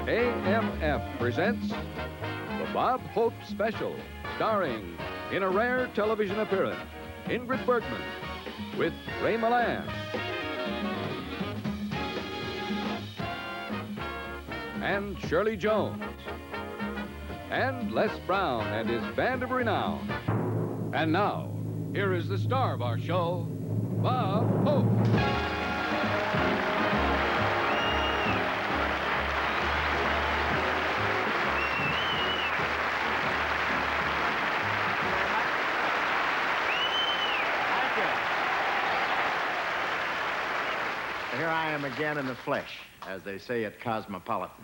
AMF presents the Bob Hope Special, starring, in a rare television appearance, Ingrid Bergman with Ray Milland. And Shirley Jones. And Les Brown and his band of renown. And now, here is the star of our show, Bob Hope. Here I am again in the flesh, as they say at Cosmopolitan.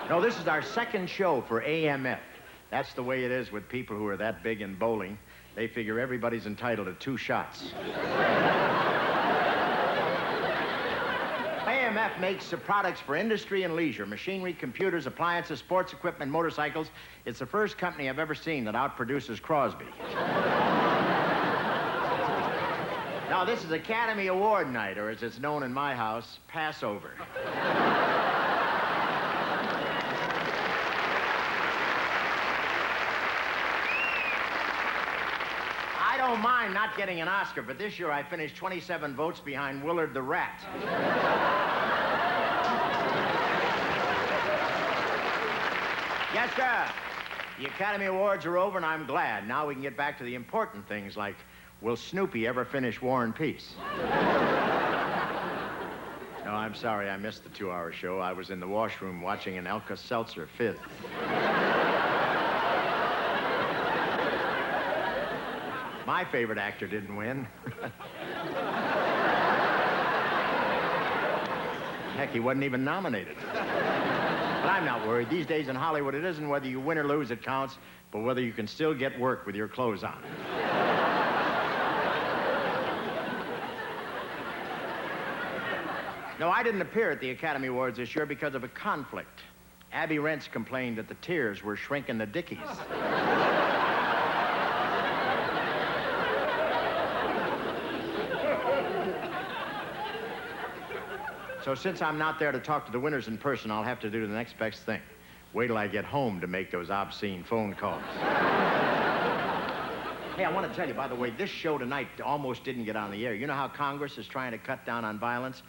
No, this is our second show for AMF. That's the way it is with people who are that big in bowling. They figure everybody's entitled to 2 shots. AMF makes products for industry and leisure, machinery, computers, appliances, sports equipment, motorcycles. It's the first company I've ever seen that outproduces Crosby. Now, this is Academy Award night, or as it's known in my house, Passover. I don't mind not getting an Oscar, but this year I finished 27 votes behind Willard the Rat. Yes, sir. The Academy Awards are over, and I'm glad. Now we can get back to the important things, like, will Snoopy ever finish War and Peace? No, I'm sorry I missed the 2-hour show. I was in the washroom watching an Alka-Seltzer 5th. My favorite actor didn't win. Heck, he wasn't even nominated. But I'm not worried. These days in Hollywood, it isn't whether you win or lose that counts, but whether you can still get work with your clothes on. No, I didn't appear at the Academy Awards this year because of a conflict. Abby Rentz complained that the tears were shrinking the dickies. So since I'm not there to talk to the winners in person, I'll have to do the next best thing. Wait till I get home to make those obscene phone calls. Hey, I want to tell you, by the way, this show tonight almost didn't get on the air. You know how Congress is trying to cut down on violence?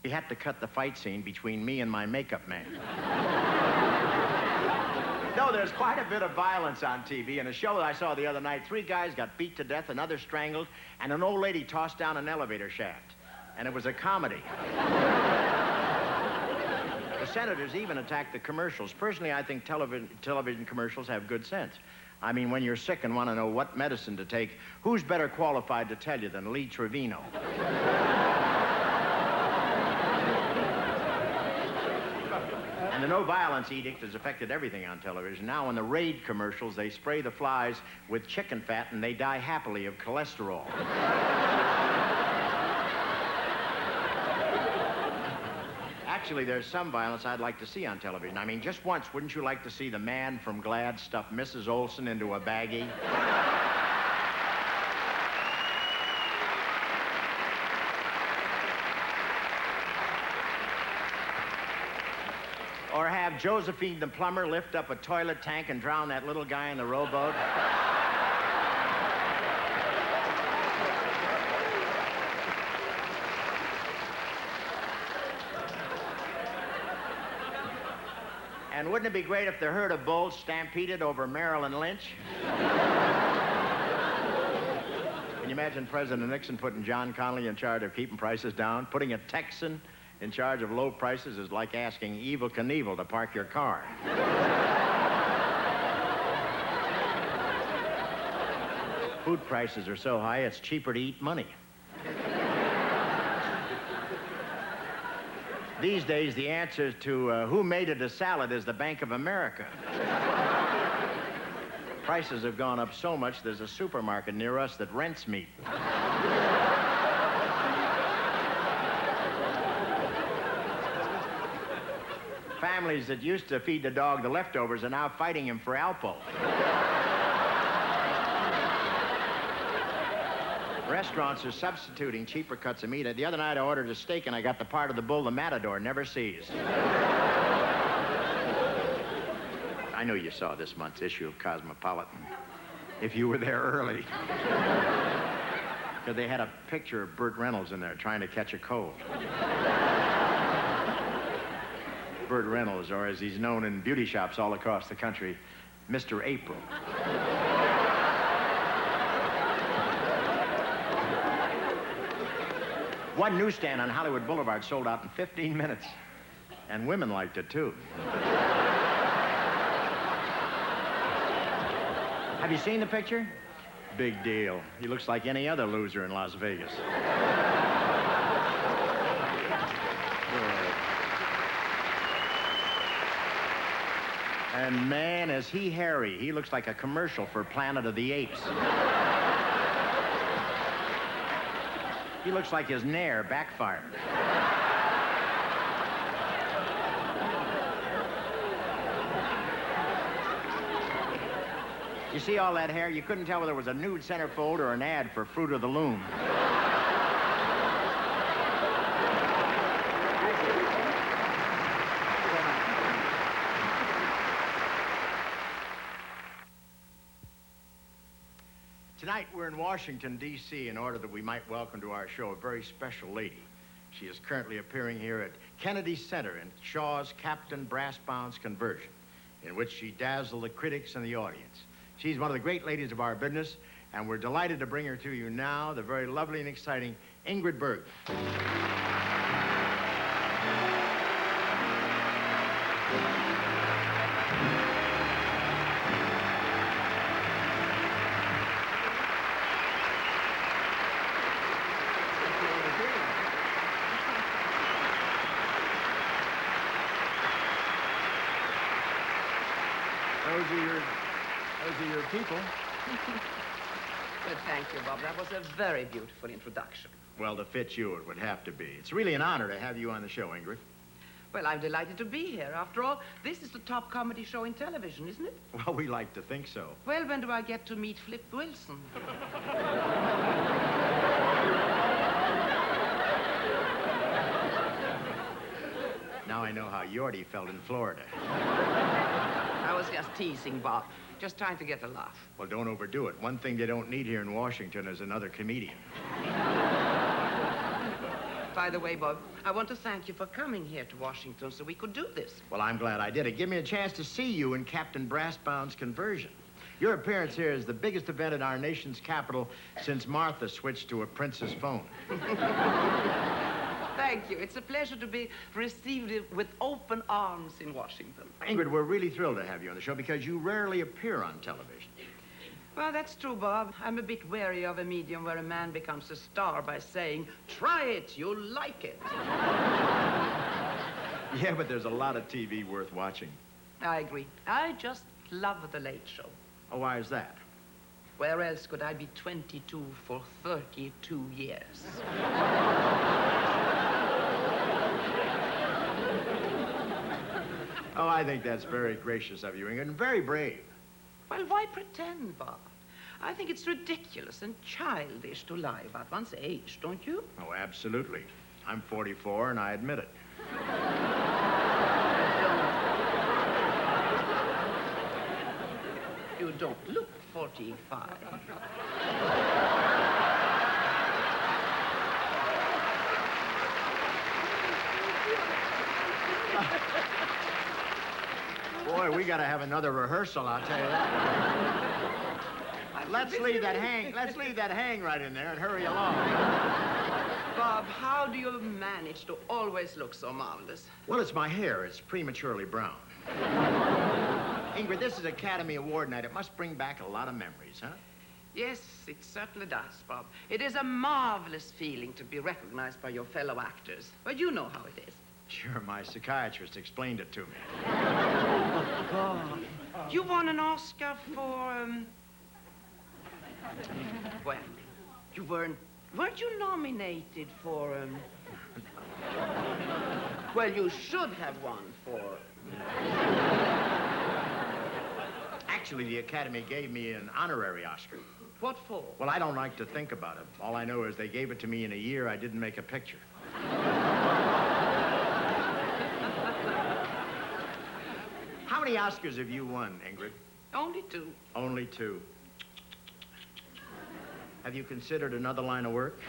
We had to cut the fight scene between me and my makeup man. No, there's quite a bit of violence on TV. In a show that I saw the other night, 3 guys got beat to death, another strangled, and an old lady tossed down an elevator shaft. And it was a comedy. The senators even attacked the commercials. Personally, I think television commercials have good sense. I mean, when you're sick and want to know what medicine to take, who's better qualified to tell you than Lee Trevino? And the no-violence edict has affected everything on television. Now, in the Raid commercials, they spray the flies with chicken fat and they die happily of cholesterol. Actually, there's some violence I'd like to see on television. I mean, just once, wouldn't you like to see the man from Glad stuff Mrs. Olson into a baggie? Or have Josephine the plumber lift up a toilet tank and drown that little guy in the rowboat? And wouldn't it be great if the herd of bulls stampeded over Marilyn Lynch? Can you imagine President Nixon putting John Connally in charge of keeping prices down? Putting a Texan in charge of low prices is like asking Evel Knievel to park your car. Food prices are so high, it's cheaper to eat money. These days, the answer to who made it a salad is the Bank of America. Prices have gone up so much, there's a supermarket near us that rents meat. Families that used to feed the dog the leftovers are now fighting him for Alpo. Restaurants are substituting cheaper cuts of meat. The other night I ordered a steak and I got the part of the bull the matador never sees. I know you saw this month's issue of Cosmopolitan. If you were there early. Because they had a picture of Burt Reynolds in there trying to catch a cold. Burt Reynolds, or as he's known in beauty shops all across the country, Mr. April. One newsstand on Hollywood Boulevard sold out in 15 minutes. And women liked it, too. Have you seen the picture? Big deal. He looks like any other loser in Las Vegas. And man, is he hairy. He looks like a commercial for Planet of the Apes. He looks like his nair backfired. You see all that hair? You couldn't tell whether it was a nude centerfold or an ad for Fruit of the Loom. Tonight, we're in Washington, D.C., in order that we might welcome to our show a very special lady. She is currently appearing here at Kennedy Center in Shaw's Captain Brassbound's Conversion, in which she dazzled the critics and the audience. She's one of the great ladies of our business, and we're delighted to bring her to you now, the very lovely and exciting Ingrid Bergman. Those are your people. Well, thank you, Bob. That was a very beautiful introduction. Well, to fit you, it would have to be. It's really an honor to have you on the show, Ingrid. Well, I'm delighted to be here. After all, this is the top comedy show in television, isn't it? Well, we like to think so. Well, when do I get to meet Flip Wilson? Now I know how Yorty felt in Florida. I was just teasing, Bob. Just trying to get a laugh. Well, don't overdo it. One thing they don't need here in Washington is another comedian. By the way, Bob, I want to thank you for coming here to Washington so we could do this. Well, I'm glad I did it. Give me a chance to see you in Captain Brassbound's Conversion. Your appearance here is the biggest event in our nation's capital since Martha switched to a Princess phone. Thank you. It's a pleasure to be received with open arms in Washington. Ingrid, we're really thrilled to have you on the show because you rarely appear on television. Well, that's true, Bob. I'm a bit wary of a medium where a man becomes a star by saying, try it, you'll like it. Yeah, but there's a lot of TV worth watching. I agree. I just love The Late Show. Oh, why is that? Where else could I be 22 for 32 years? Oh, I think that's very gracious of you, Ingrid, and very brave. Well, why pretend, Bob? I think it's ridiculous and childish to lie about one's age, don't you? Oh, absolutely. I'm 44, and I admit it. You don't look 45. Boy, we got to have another rehearsal, I'll tell you that. Let's leave that hang right in there and hurry along. Bob, how do you manage to always look so marvelous? Well, it's my hair. It's prematurely brown. Ingrid, this is Academy Award night. It must bring back a lot of memories, huh? Yes, it certainly does, Bob. It is a marvelous feeling to be recognized by your fellow actors. But you know how it is. Sure, my psychiatrist explained it to me. God. You won an Oscar for, well, you weren't you nominated for, well, you should have won for... Actually, the Academy gave me an honorary Oscar. What for? Well, I don't like to think about it. All I know is they gave it to me in a year I didn't make a picture. How many Oscars have you won, Ingrid? Only 2. Only 2. Have you considered another line of work?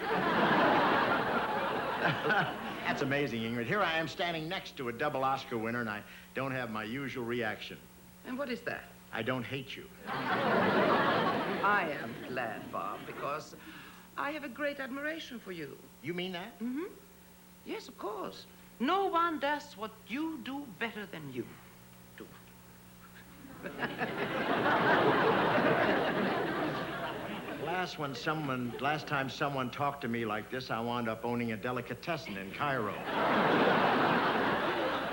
That's amazing, Ingrid. Here I am standing next to a double Oscar winner, and I don't have my usual reaction. And what is that? I don't hate you. I am glad, Bob, because I have a great admiration for you. You mean that? Mm-hmm. Yes, of course. No one does what you do better than you do. Last time someone talked to me like this, I wound up owning a delicatessen in Cairo.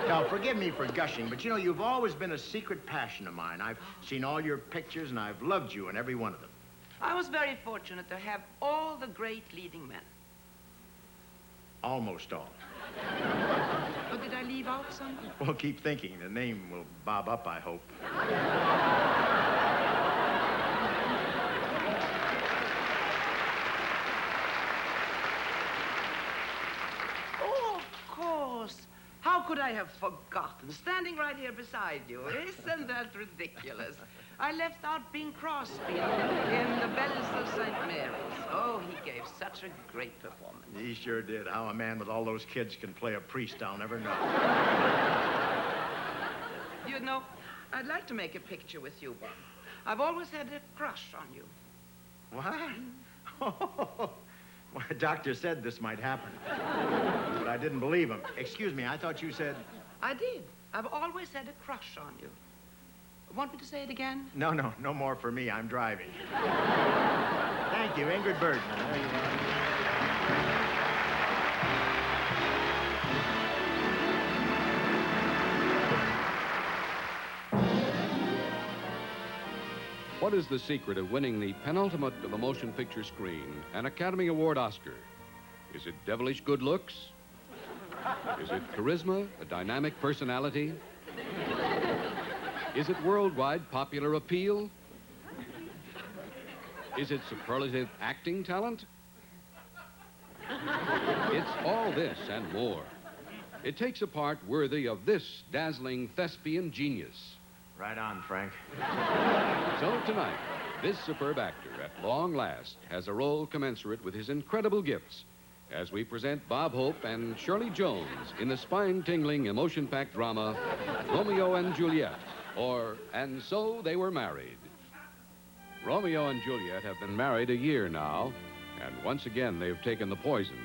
Now, forgive me for gushing, but you know, you've always been a secret passion of mine. I've seen all your pictures, and I've loved you in every one of them. I was very fortunate to have all the great leading men. Almost all. Or did I leave out some? Well, keep thinking. The name will bob up, I hope. Oh, of course. How could I have forgotten? Standing right here beside you. Isn't that ridiculous? I left out Bing Crosby in The Bells of St. Mary's. Oh, he gave such a great performance. He sure did. How a man with all those kids can play a priest, I'll never know. You know, I'd like to make a picture with you, Bob. I've always had a crush on you. What? Well, the doctor said this might happen. But I didn't believe him. Excuse me, I thought you said... I did. I've always had a crush on you. Want me to say it again? No more for me. I'm driving. Thank you, Ingrid Bergman. There you are. What is the secret of winning the penultimate of a motion picture screen, an Academy Award Oscar? Is it devilish good looks? Is it charisma, a dynamic personality? Is it worldwide popular appeal? Is it superlative acting talent? It's all this and more. It takes a part worthy of this dazzling thespian genius. Right on, Frank. So tonight, this superb actor, at long last, has a role commensurate with his incredible gifts as we present Bob Hope and Shirley Jones in the spine-tingling, emotion-packed drama, Romeo and Juliet, or And So They Were Married. Romeo and Juliet have been married a year now, and once again they've taken the poison.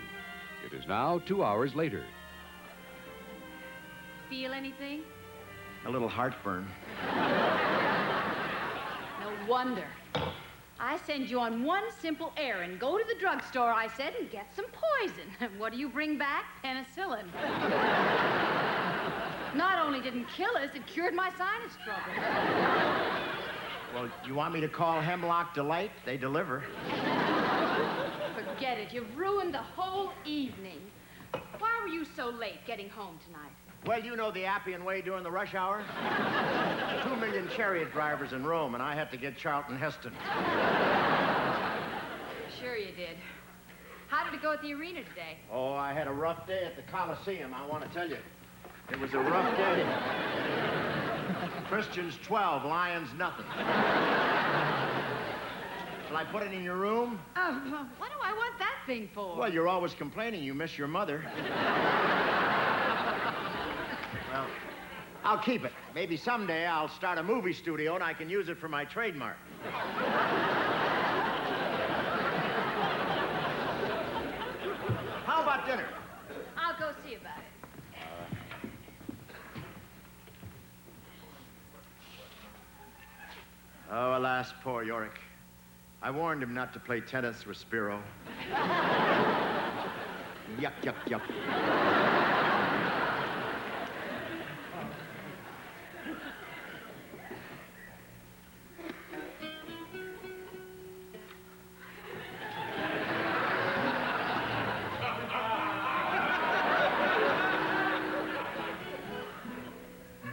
It is now 2 hours later. Feel anything? A little heartburn. No wonder. I send you on one simple errand. Go to the drugstore, I said, and get some poison. What do you bring back? Penicillin. Not only didn't kill us, it cured my sinus trouble. Well, you want me to call Hemlock Delight? They deliver. Forget it. You've ruined the whole evening. Why were you so late getting home tonight? Well, you know the Appian Way during the rush hour? 2 million chariot drivers in Rome, and I had to get Charlton Heston. Sure you did. How did it go at the arena today? Oh, I had a rough day at the Coliseum, I want to tell you. It was a rough day. Christians 12, Lions nothing. Shall I put it in your room? What do I want that thing for? Well, you're always complaining you miss your mother. Well, I'll keep it. Maybe someday I'll start a movie studio and I can use it for my trademark. How about dinner? I'll go see about it. Oh, alas, poor Yorick. I warned him not to play tennis with Spiro. Yuck, yuck, yuck.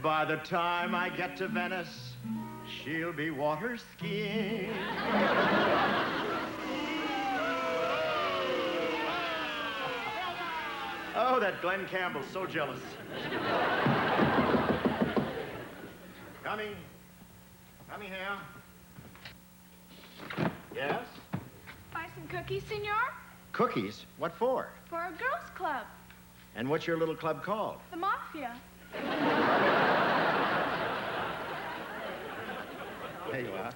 By the time I get to Venice, She'll be water skiing. Oh, that Glenn Campbell's so jealous. Coming here. Yes? Buy some cookies, senor? Cookies? What for? For a girls' club. And what's your little club called? The Mafia. There you are.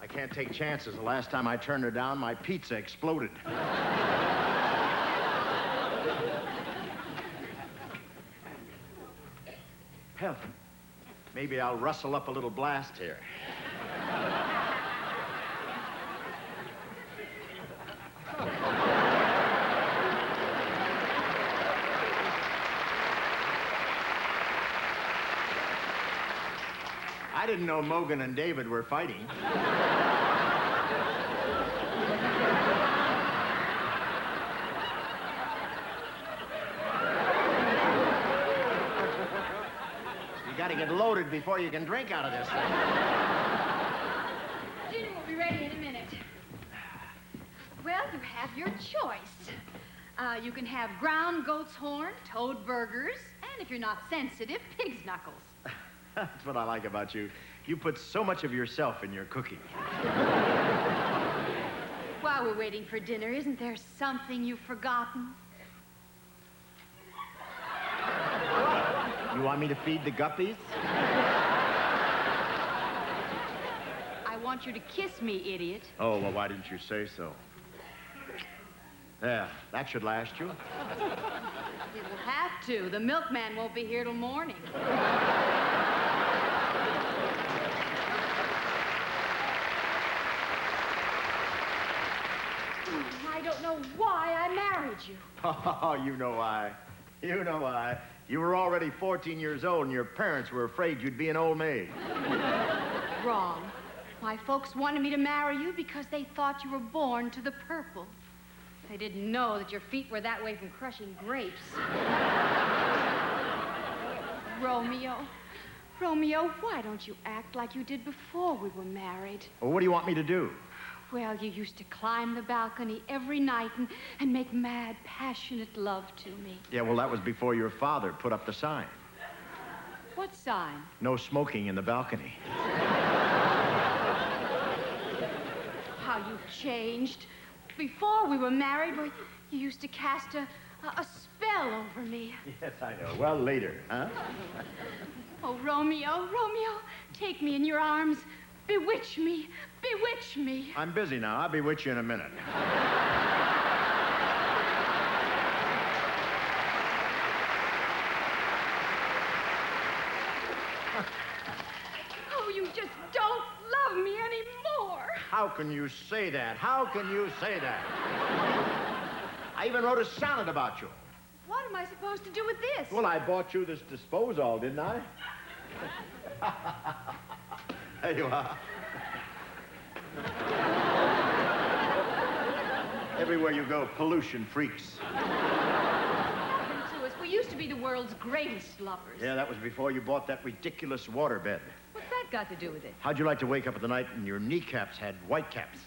I can't take chances. The last time I turned her down, my pizza exploded. Hell, maybe I'll rustle up a little blast here. I didn't know Mogan and David were fighting. You gotta get loaded before you can drink out of this thing. Dinner will be ready in a minute. Well, you have your choice. You can have ground goat's horn, toad burgers, and if you're not sensitive, pig's knuckles. That's what I like about you. You put so much of yourself in your cooking. While we're waiting for dinner, isn't there something you've forgotten? You want me to feed the guppies? I want you to kiss me, idiot. Oh, well, why didn't you say so? There, that should last you. It will have to. The milkman won't be here till morning. I don't know why I married you. Oh, you know why. You know why. You were already 14 years old, and your parents were afraid you'd be an old maid. Wrong. My folks wanted me to marry you because they thought you were born to the purple. They didn't know that your feet were that way from crushing grapes. Romeo, why don't you act like you did before we were married? Well, what do you want me to do? Well, you used to climb the balcony every night and make mad, passionate love to me. Yeah, well, that was before your father put up the sign. What sign? No smoking in the balcony. How you've changed. Before we were married, well, you used to cast a spell over me. Yes, I know. Well, later, huh? Oh, Romeo, take me in your arms. Bewitch me. I'm busy now. I'll be with you in a minute. Oh, you just don't love me anymore. How can you say that? How can you say that? I even wrote a sonnet about you. What am I supposed to do with this? Well, I bought you this disposal, didn't I? There you are. Everywhere you go, pollution freaks. To us, we used to be the world's greatest lovers. Yeah, that was before you bought that ridiculous waterbed. What's that got to do with it? How'd you like to wake up at the night and your kneecaps had white caps?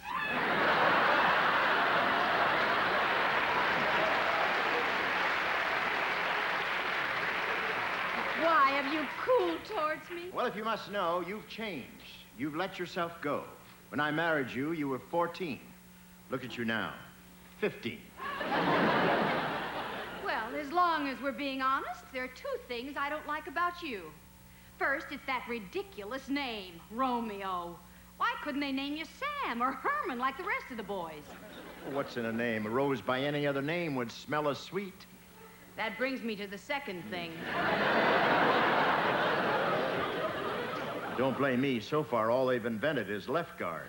Why have you cooled towards me? Well, if you must know, you've changed. You've let yourself go. When I married you, you were 14. Look at you now, 15. Well, as long as we're being honest, there are two things I don't like about you. First, it's that ridiculous name, Romeo. Why couldn't they name you Sam or Herman like the rest of the boys? What's in a name? A rose by any other name would smell as sweet. That brings me to the second thing. Don't blame me. So far, all they've invented is left guard.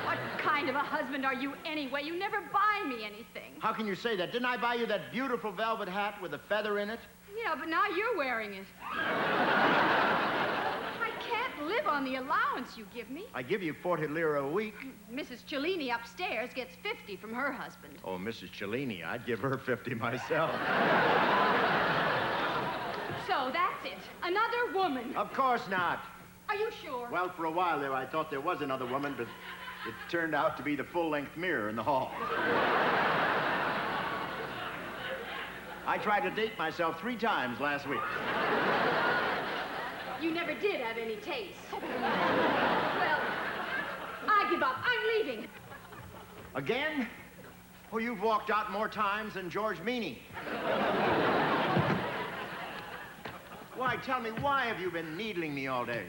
What kind of a husband are you anyway? You never buy me anything. How can you say that? Didn't I buy you that beautiful velvet hat with a feather in it? Yeah, but now you're wearing it. I can't live on the allowance you give me. I give you 40 lira a week. Mrs. Cellini upstairs gets 50 from her husband. Oh, Mrs. Cellini, I'd give her 50 myself. So that's it? Another woman? Of course not. Are you sure? Well, for a while there, I thought there was another woman, but it turned out to be the full-length mirror in the hall. I tried to date myself 3 times last week. You never did have any taste. Well, I give up. I'm leaving. Again? Oh, you've walked out more times than George Meany. Why, tell me, why have you been needling me all day?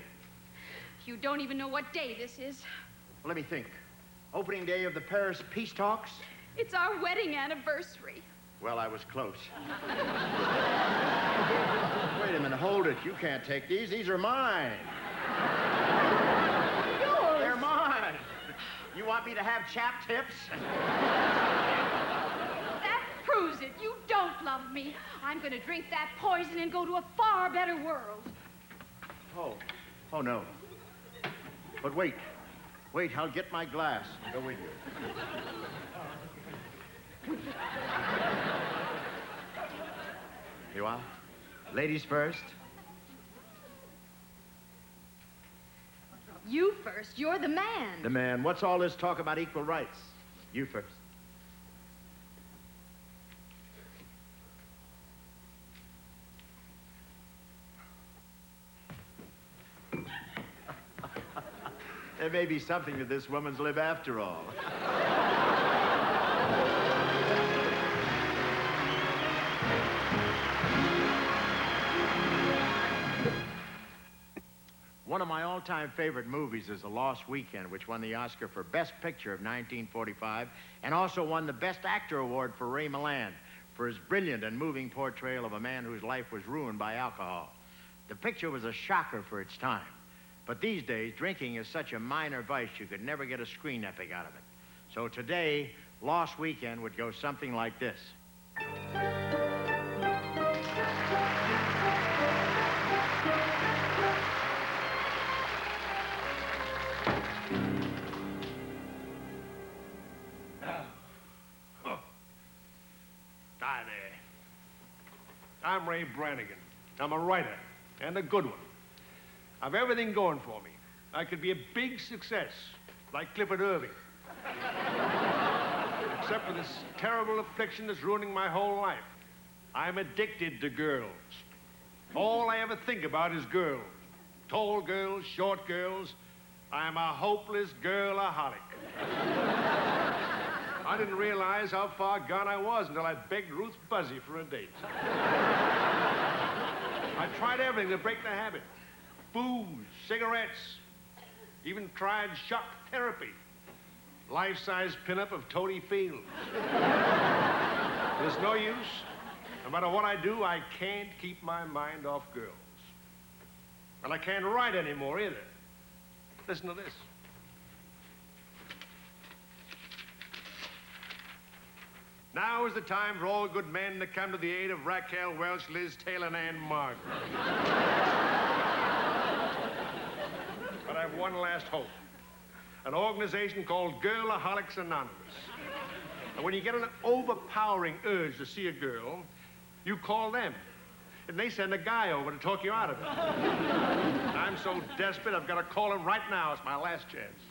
You don't even know what day this is. Well, let me think. Opening day of the Paris peace talks? It's our wedding anniversary. Well, I was close. Wait a minute, hold it. You can't take these. These are mine. Yours? They're mine. You want me to have chap tips? That proves it. You don't love me. I'm going to drink that poison and go to a far better world. Oh, no. But wait. Wait, I'll get my glass and go with you. You are? Ladies first? You first. You're the man. The man. What's all this talk about equal rights? You first. There may be something to this woman's lib after all. One of my all-time favorite movies is The Lost Weekend, which won the Oscar for Best Picture of 1945 and also won the Best Actor award for Ray Milland for his brilliant and moving portrayal of a man whose life was ruined by alcohol. The picture was a shocker for its time. But these days, drinking is such a minor vice you could never get a screen epic out of it. So today, Lost Weekend would go something like this. Hi there. I'm Ray Brannigan. I'm a writer, and a good one. I've everything going for me. I could be a big success, like Clifford Irving. Except for this terrible affliction that's ruining my whole life. I'm addicted to girls. All I ever think about is girls. Tall girls, short girls. I'm a hopeless girl-aholic. I didn't realize how far gone I was until I begged Ruth Buzzy for a date. I tried everything to break the habit. Booze, cigarettes, even tried shock therapy. Life-size pinup of Tony Fields. There's no use. No matter what I do, I can't keep my mind off girls. And I can't write anymore either. Listen to this. Now is the time for all good men to come to the aid of Raquel Welch, Liz Taylor, and Ann Margaret. But I have one last hope. An organization called Girlaholics Anonymous. And when you get an overpowering urge to see a girl, you call them. And they send a guy over to talk you out of it. I'm so desperate, I've got to call him right now. It's my last chance.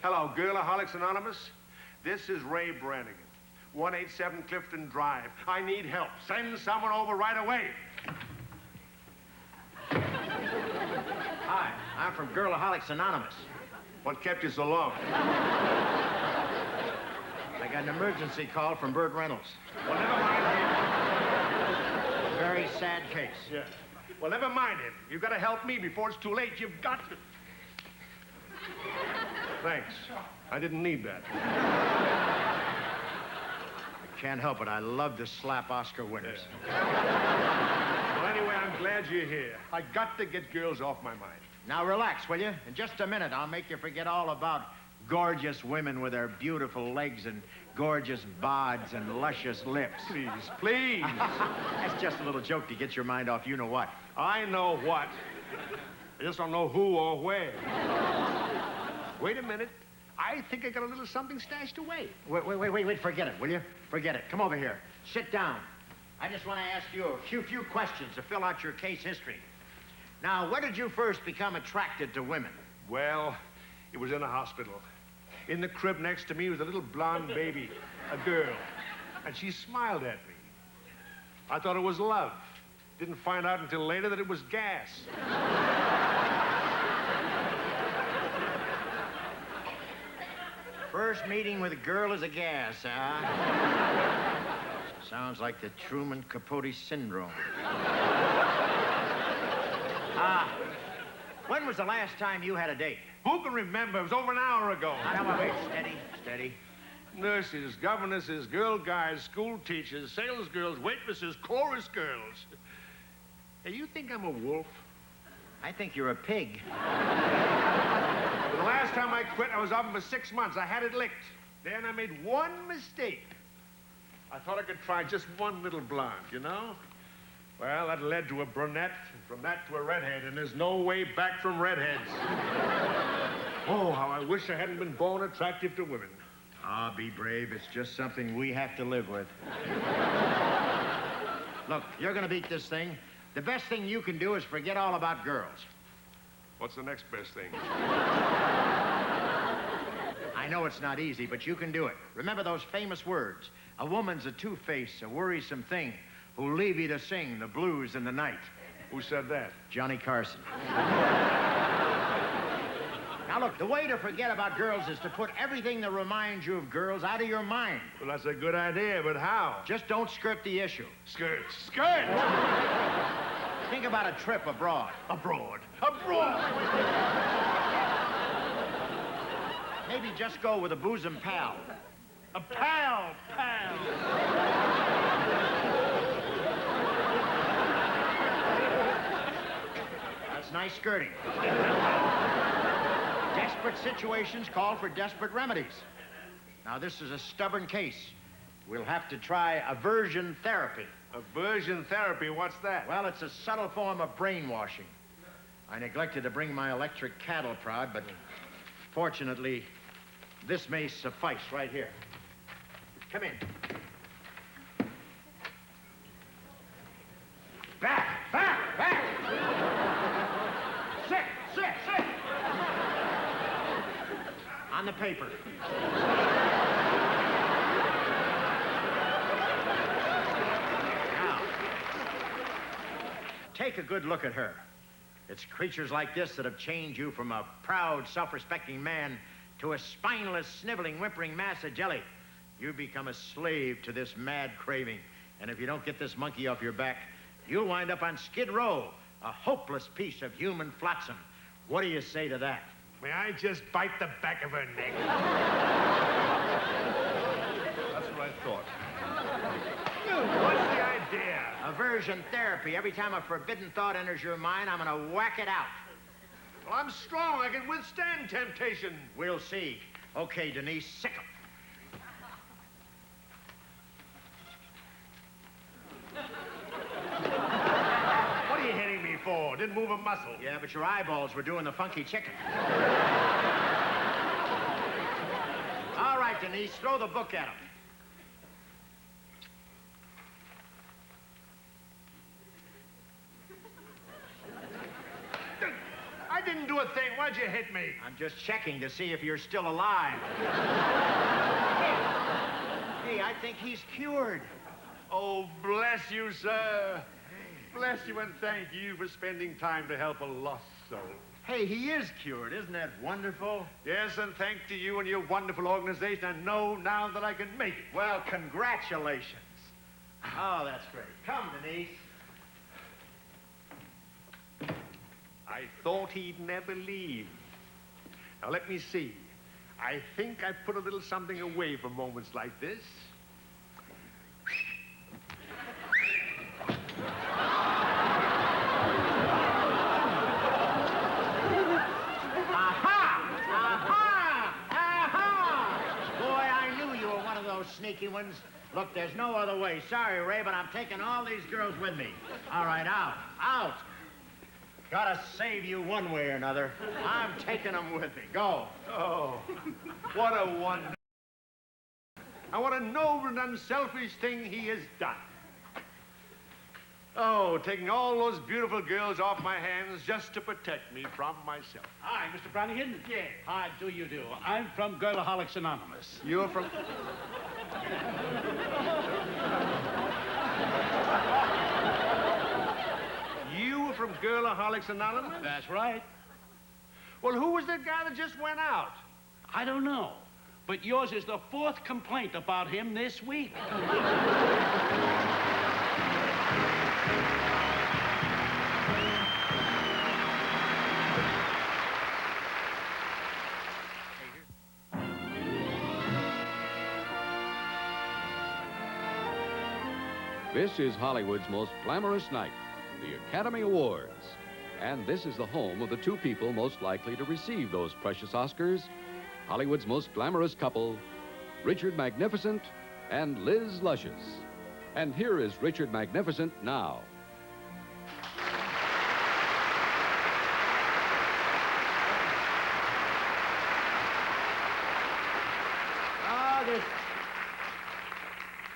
Hello, Girlaholics Anonymous. This is Ray Brannigan. 187 Clifton Drive. I need help. Send someone over right away. Hi, I'm from Girlaholics Anonymous. What kept you so long? I got an emergency call from Burt Reynolds. Well, never mind him. Very sad case. Yeah. Well, never mind him. You've got to help me before it's too late. You've got to. Thanks. I didn't need that. I can't help it. I love to slap Oscar winners. Yeah. Well, anyway, I'm glad you're here. I got to get girls off my mind. Now, relax, will you? In just a minute, I'll make you forget all about gorgeous women with their beautiful legs and gorgeous bods and luscious lips. Please, please. That's just a little joke to get your mind off you-know-what. I know what. I just don't know who or where. Wait a minute. I think I got a little something stashed away. Wait, forget it, will you? Forget it. Come over here. Sit down. I just want to ask you a few questions to fill out your case history. Now, when did you first become attracted to women? Well, it was in a hospital. In the crib next to me was a little blonde baby, a girl. And she smiled at me. I thought it was love. Didn't find out until later that it was gas. First meeting with a girl is a gas, huh? Sounds like the Truman Capote syndrome. When was the last time you had a date? Who can remember? It was over an hour ago. Now, wait, steady. Nurses, governesses, girl guides, school teachers, sales girls, waitresses, chorus girls. Hey, you think I'm a wolf? I think you're a pig. The last time I quit, I was off for 6 months. I had it licked. Then I made one mistake. I thought I could try just one little blonde, you know? Well, that led to a brunette, and from that to a redhead, and there's no way back from redheads. Oh, how I wish I hadn't been born attractive to women. Ah, be brave. It's just something we have to live with. Look, you're gonna beat this thing. The best thing you can do is forget all about girls. What's the next best thing? I know it's not easy, but you can do it. Remember those famous words. A woman's a two-faced, a worrisome thing who'll leave you to sing the blues in the night. Who said that? Johnny Carson. Now, look, the way to forget about girls is to put everything that reminds you of girls out of your mind. Well, that's a good idea, but how? Just don't skirt the issue. Skirt. Think about a trip abroad. Abroad. Maybe just go with a bosom pal. A pal. That's nice skirting. Desperate situations call for desperate remedies. Now, this is a stubborn case. We'll have to try aversion therapy. Aversion therapy, what's that? Well, it's a subtle form of brainwashing. I neglected to bring my electric cattle prod, but fortunately, this may suffice right here. Come in. Back! Sit! On the paper. Now, take a good look at her. It's creatures like this that have changed you from a proud, self-respecting man to a spineless, sniveling, whimpering mass of jelly. You become a slave to this mad craving. And if you don't get this monkey off your back, you'll wind up on Skid Row, a hopeless piece of human flotsam. What do you say to that? May I just bite the back of her neck? That's what I thought. What's the idea? Aversion therapy. Every time a forbidden thought enters your mind, I'm gonna whack it out. Well, I'm strong. I can withstand temptation. We'll see. Okay, Denise, sick 'em. What are you hitting me for? Didn't move a muscle. Yeah, but your eyeballs were doing the funky chicken. All right, Denise, throw the book at him. I didn't do a thing. Why'd you hit me? I'm just checking to see if you're still alive. Hey, I think he's cured. Oh, bless you, sir. Bless you and thank you for spending time to help a lost soul. Hey, he is cured. Isn't that wonderful? Yes, and thanks to you and your wonderful organization, I know now that I can make it. Well, congratulations. Oh, that's great. Come, Denise. I thought he'd never leave. Now, let me see. I think I put a little something away for moments like this. Sneaky ones. Look, there's no other way. Sorry, Ray, but I'm taking all these girls with me. All right, out. Gotta save you one way or another. I'm taking them with me. Go. Oh, what a wonder. And what a noble and unselfish thing he has done. Oh, taking all those beautiful girls off my hands just to protect me from myself. Hi, Mr. Brannigan. Yeah. How do you do? I'm from Girlaholics Anonymous. You're from... You were from Girlaholics Anonymous? That's right. Well, who was that guy that just went out? I don't know, but yours is the 4th complaint about him this week. This is Hollywood's most glamorous night, the Academy Awards. And this is the home of the two people most likely to receive those precious Oscars, Hollywood's most glamorous couple, Richard Magnificent and Liz Luscious. And here is Richard Magnificent now.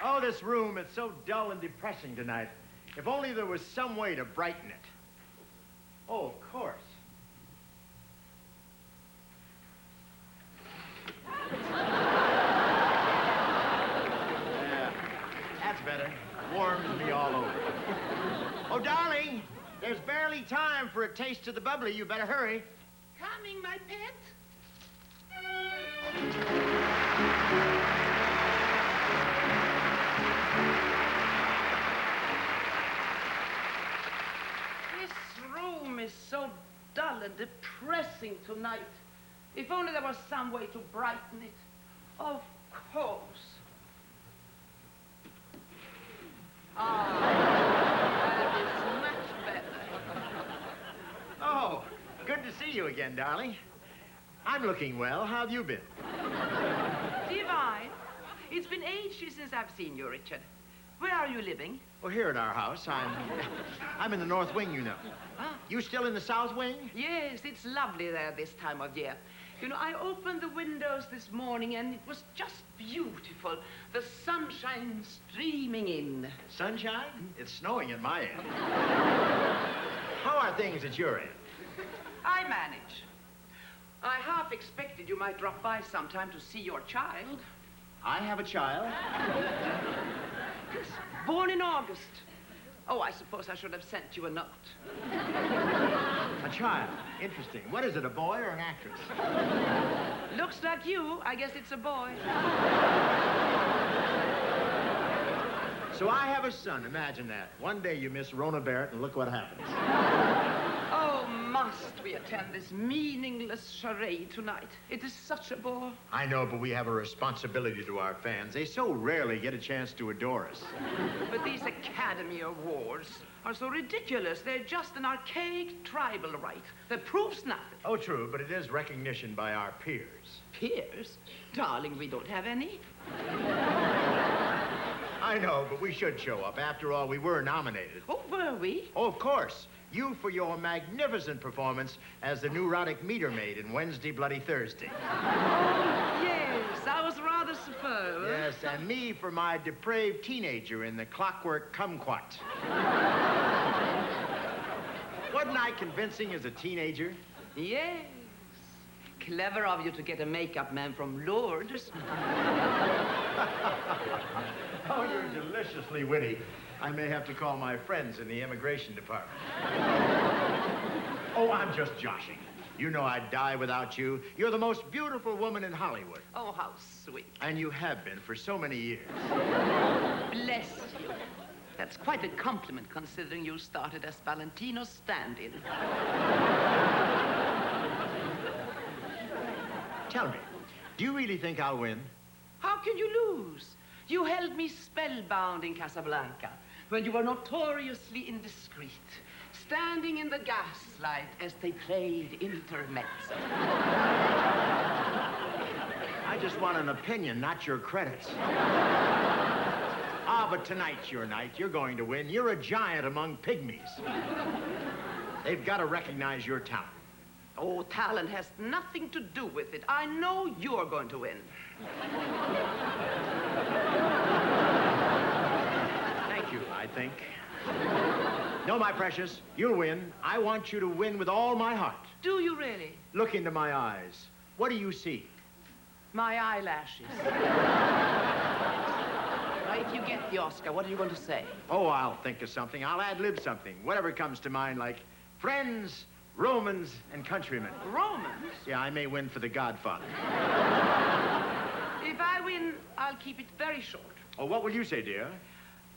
Oh, this room is so dull and depressing tonight. If only there was some way to brighten it. Oh, of course. Yeah, that's better. Warms me all over. Oh, darling, there's barely time for a taste of the bubbly. You better hurry. Coming, my pet. This room is so dull and depressing tonight. If only there was some way to brighten it. Of course. Ah, that is much better. Oh, good to see you again, darling. I'm looking well. How have you been? Divine. It's been ages since I've seen you, Richard. Where are you living? Well, here at our house. I'm in the north wing, you know. Huh? You still in the south wing? Yes, it's lovely there this time of year. You know, I opened the windows this morning and it was just beautiful. The sunshine streaming in. Sunshine? It's snowing at my end. How are things at your end? I manage. I half expected you might drop by sometime to see your child. I have a child. Yes, born in August. Oh, I suppose I should have sent you a note. A child. Interesting. What is it, a boy or an actress? Looks like you. I guess it's a boy. So I have a son. Imagine that. One day you miss Rona Barrett and look what happens. Oh, must we attend this meaningless charade tonight? It is such a bore. I know, but we have a responsibility to our fans. They so rarely get a chance to adore us. But these Academy Awards are so ridiculous. They're just an archaic tribal rite that proves nothing. Oh, true, but it is recognition by our peers. Peers? Darling, we don't have any. I know, but we should show up. After all, we were nominated. Oh, were we? Oh, of course. You for your magnificent performance as the neurotic meter maid in Wednesday, Bloody Thursday. Oh, yes, I was rather superb. Yes, and me for my depraved teenager in The Clockwork Kumquat. Wasn't I convincing as a teenager? Yes. Clever of you to get a makeup man from Lourdes. Oh, you're deliciously witty. I may have to call my friends in the immigration department. Oh, I'm just joshing. You know I'd die without you. You're the most beautiful woman in Hollywood. Oh, how sweet. And you have been for so many years. Bless you. That's quite a compliment, considering you started as Valentino's stand-in. Tell me, do you really think I'll win? How can you lose? You held me spellbound in Casablanca when you were notoriously indiscreet, standing in the gaslight as they played intermezzo. I just want an opinion, not your credits. But tonight's your night. You're going to win. You're a giant among pygmies. They've got to recognize your talent. Oh, talent has nothing to do with it. I know you're going to win. Thank you, I think. No, my precious, you'll win. I want you to win with all my heart. Do you really? Look into my eyes. What do you see? My eyelashes. Now, if you get the Oscar, what are you going to say? Oh, I'll think of something. I'll ad-lib something. Whatever comes to mind, like friends, Romans, and countrymen. Romans? Yeah, I may win for The Godfather. If I win, I'll keep it very short. Oh, what will you say, dear?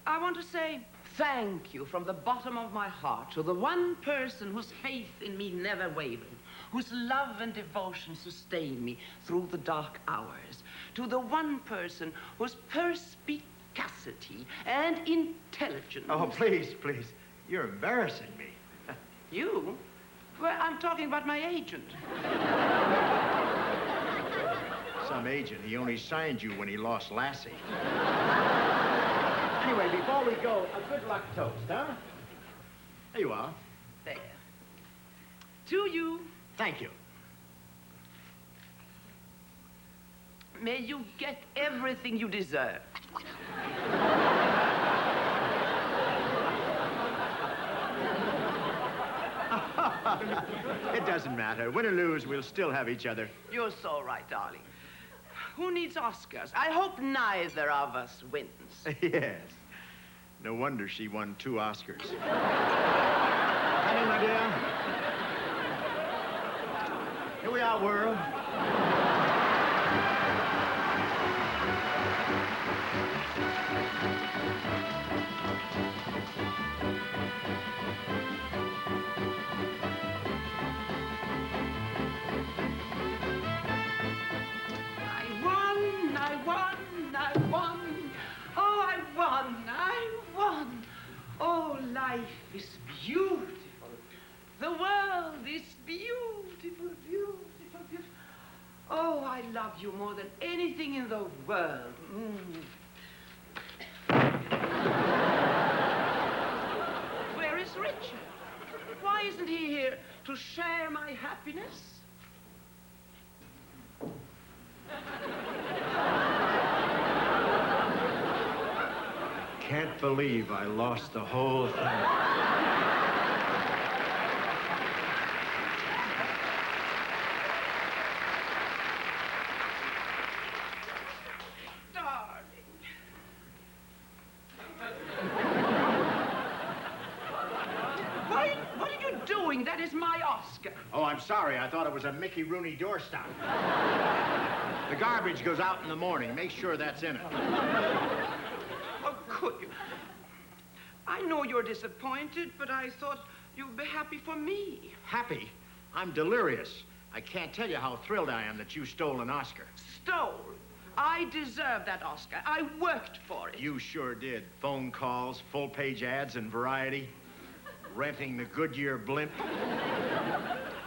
I want to say thank you from the bottom of my heart to the one person whose faith in me never wavered, whose love and devotion sustained me through the dark hours, to the one person whose perspicacity and intelligence... Oh, please, please. You're embarrassing me. You? Well, I'm talking about my agent. Some agent. He only signed you when he lost Lassie. Anyway, before we go, a good luck toast, huh? There you are. There. To you. Thank you. May you get everything you deserve. It doesn't matter. Win or lose, we'll still have each other. You're so right, darling. Who needs Oscars? I hope neither of us wins. Yes. No wonder she won 2 Oscars. Come in, my dear. Here we are, world. Life is beautiful. The world is beautiful, beautiful, beautiful. Oh, I love you more than anything in the world. Where is Richard? Why isn't he here to share my happiness? Can't believe I lost the whole thing. Darling. What are you doing? That is my Oscar. Oh, I'm sorry. I thought it was a Mickey Rooney doorstop. The garbage goes out in the morning. Make sure that's in it. How could you? I know you're disappointed, but I thought you'd be happy for me. Happy? I'm delirious. I can't tell you how thrilled I am that you stole an Oscar. Stole? I deserve that Oscar. I worked for it. You sure did. Phone calls, full-page ads in Variety, renting the Goodyear blimp.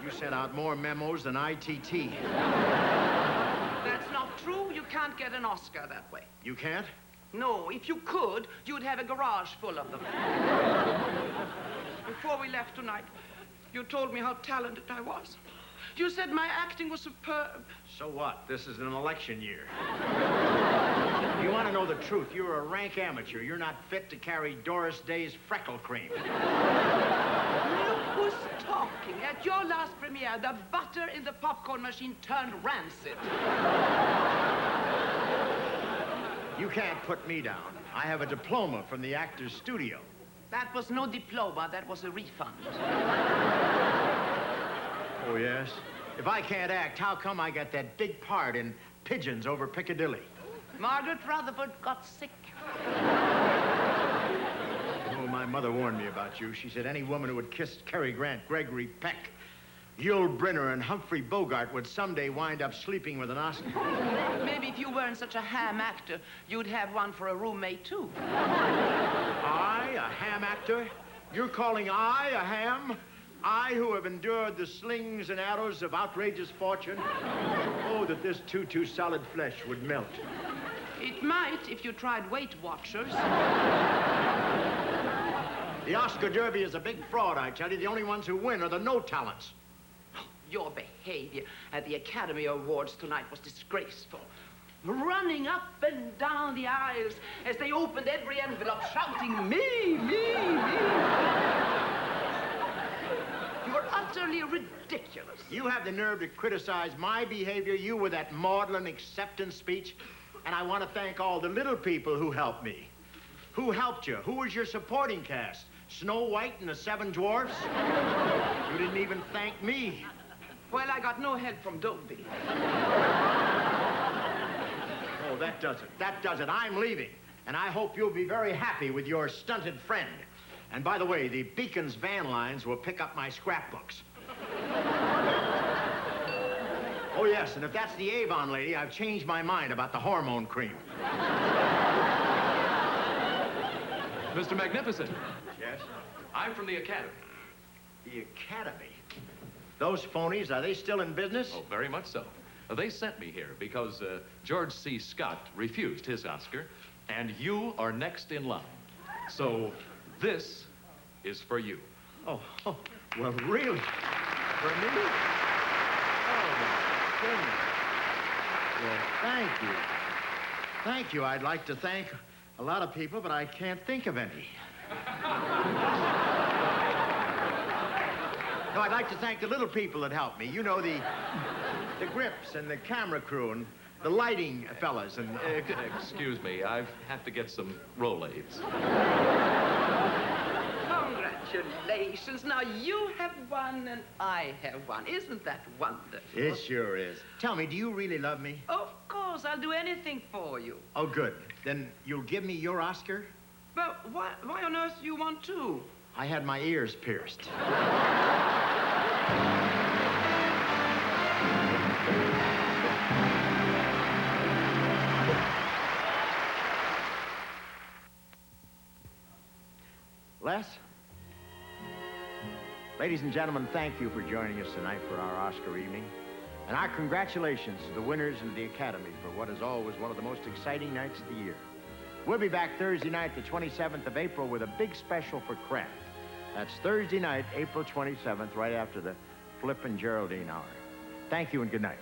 You sent out more memos than ITT. That's not true. You can't get an Oscar that way. You can't? No, if you could, you'd have a garage full of them. Before we left tonight, you told me how talented I was. You said my acting was superb. So what? This is an election year. You want to know the truth? You're a rank amateur. You're not fit to carry Doris Day's freckle cream. Look who's talking. At your last premiere, the butter in the popcorn machine turned rancid. You can't put me down. I have a diploma from the Actors Studio. That was no diploma, that was a refund. Oh, yes? If I can't act, how come I got that big part in Pigeons over Piccadilly? Margaret Rutherford got sick. Oh, my mother warned me about you. She said any woman who had kissed Cary Grant, Gregory Peck, Yul Brynner, and Humphrey Bogart would someday wind up sleeping with an Oscar. Maybe if you weren't such a ham actor, you'd have one for a roommate, too. I, a ham actor? You're calling I a ham? I, who have endured the slings and arrows of outrageous fortune? Oh, that this too solid flesh would melt. It might if you tried Weight Watchers. The Oscar Derby is a big fraud, I tell you. The only ones who win are the no-talents. Your behavior at the Academy Awards tonight was disgraceful. Running up and down the aisles as they opened every envelope, shouting, me, me, me. You were utterly ridiculous. You have the nerve to criticize my behavior, you with that maudlin acceptance speech. And I want to thank all the little people who helped me. Who helped you? Who was your supporting cast? Snow White and the Seven Dwarfs? You didn't even thank me. Well, I got no help from Dobie. Oh, that does it. That does it. I'm leaving. And I hope you'll be very happy with your stunted friend. And by the way, the Beacon's van lines will pick up my scrapbooks. Oh, yes, and if that's the Avon lady, I've changed my mind about the hormone cream. Mr. Magnificent. Yes? I'm from the Academy. The Academy? Those phonies, are they still in business? Oh, very much so. They sent me here because George C. Scott refused his Oscar, and you are next in line. So this is for you. Oh, well, really? For me? Oh, my goodness. Well, thank you. Thank you. I'd like to thank a lot of people, but I can't think of any. No, I'd like to thank the little people that helped me. You know, the grips and the camera crew and the lighting fellas and... Excuse me, I have to get some Rolaids. Congratulations. Now, you have won and I have won. Isn't that wonderful? It sure is. Tell me, do you really love me? Of course. I'll do anything for you. Oh, good. Then you'll give me your Oscar? But why on earth do you want to? I had my ears pierced. Les? Ladies and gentlemen, thank you for joining us tonight for our Oscar evening. And our congratulations to the winners and the Academy for what is always one of the most exciting nights of the year. We'll be back Thursday night, the 27th of April, with a big special for Kraft. That's Thursday night, April 27th, right after the Flip and Geraldine hour. Thank you and good night.